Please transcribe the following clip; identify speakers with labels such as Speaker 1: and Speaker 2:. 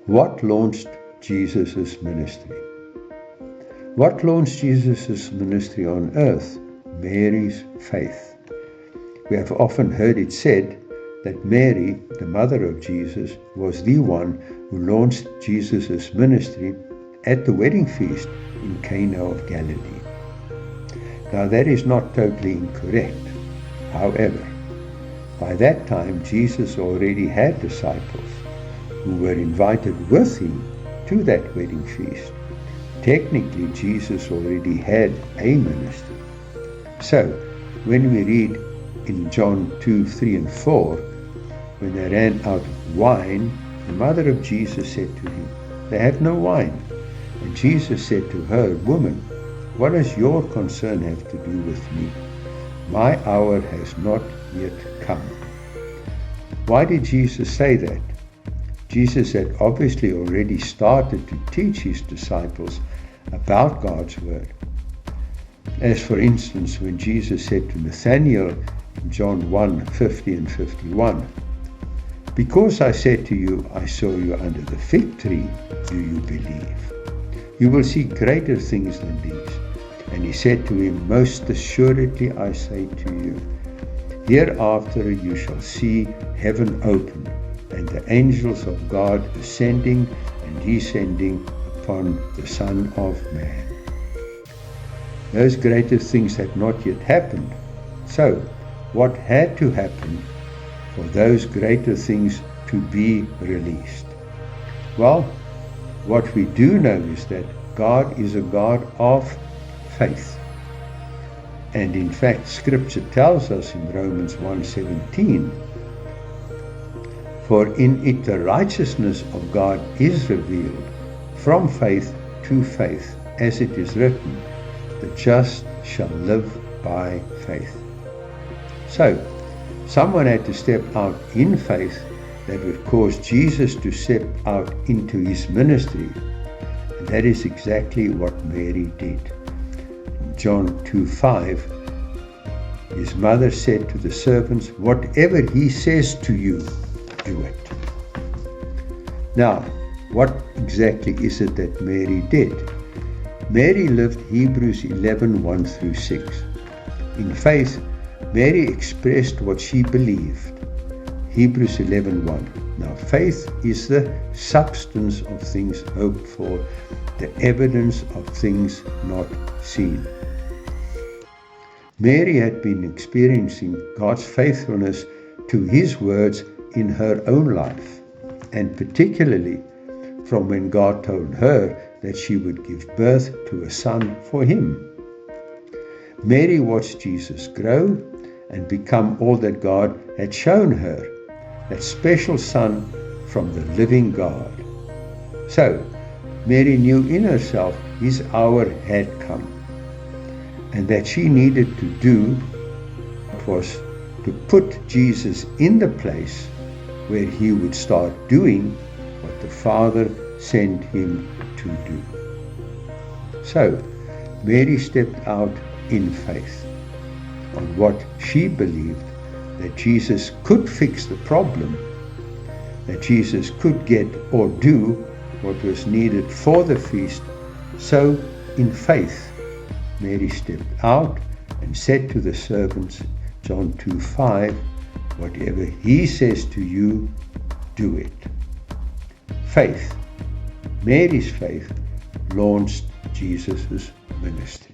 Speaker 1: What launched Jesus' ministry? What launched Jesus' ministry on earth? Mary's faith. We have often heard it said that Mary, the mother of Jesus, was the one who launched Jesus' ministry at the wedding feast in Cana of Galilee. Now that is not totally incorrect. However, by that time Jesus already had disciples who were invited with him to that wedding feast. Technically, Jesus already had a ministry. So, when we read in John 2, 3 and 4, when they ran out of wine, the mother of Jesus said to him, "They have no wine." And Jesus said to her, "Woman, what does your concern have to do with me? My hour has not yet come." Why did Jesus say that? Jesus had obviously already started to teach his disciples about God's word. As for instance, when Jesus said to Nathanael in John 1, 50 and 51, "Because I said to you, I saw you under the fig tree, do you believe? You will see greater things than these." And he said to him, "Most assuredly I say to you, hereafter you shall see heaven open, and the angels of God ascending and descending upon the Son of Man." Those greater things had not yet happened. So, what had to happen for those greater things to be released? Well, what we do know is that God is a God of faith. And in fact, Scripture tells us in Romans 1:17, "For in it the righteousness of God is revealed from faith to faith, as it is written, the just shall live by faith." So, someone had to step out in faith that would cause Jesus to step out into his ministry. And that is exactly what Mary did. In John 2:5, his mother said to the servants, "Whatever he says to you, do it." Now, what exactly is it that Mary did? Mary lived Hebrews 11, 1 through 6. In faith, Mary expressed what she believed. Hebrews 11, 1. Now, faith is the substance of things hoped for, the evidence of things not seen. Mary had been experiencing God's faithfulness to his words in her own life, and particularly from when God told her that she would give birth to a son for him. Mary watched Jesus grow and become all that God had shown her, that special son from the living God. So, Mary knew in herself his hour had come, and that she needed to do was to put Jesus in the place where he would start doing what the Father sent him to do. So, Mary stepped out in faith on what she believed, that Jesus could fix the problem, that Jesus could get or do what was needed for the feast. So, in faith, Mary stepped out and said to the servants, John 2:5, "Whatever he says to you, do it." Faith, Mary's faith, launched Jesus' ministry.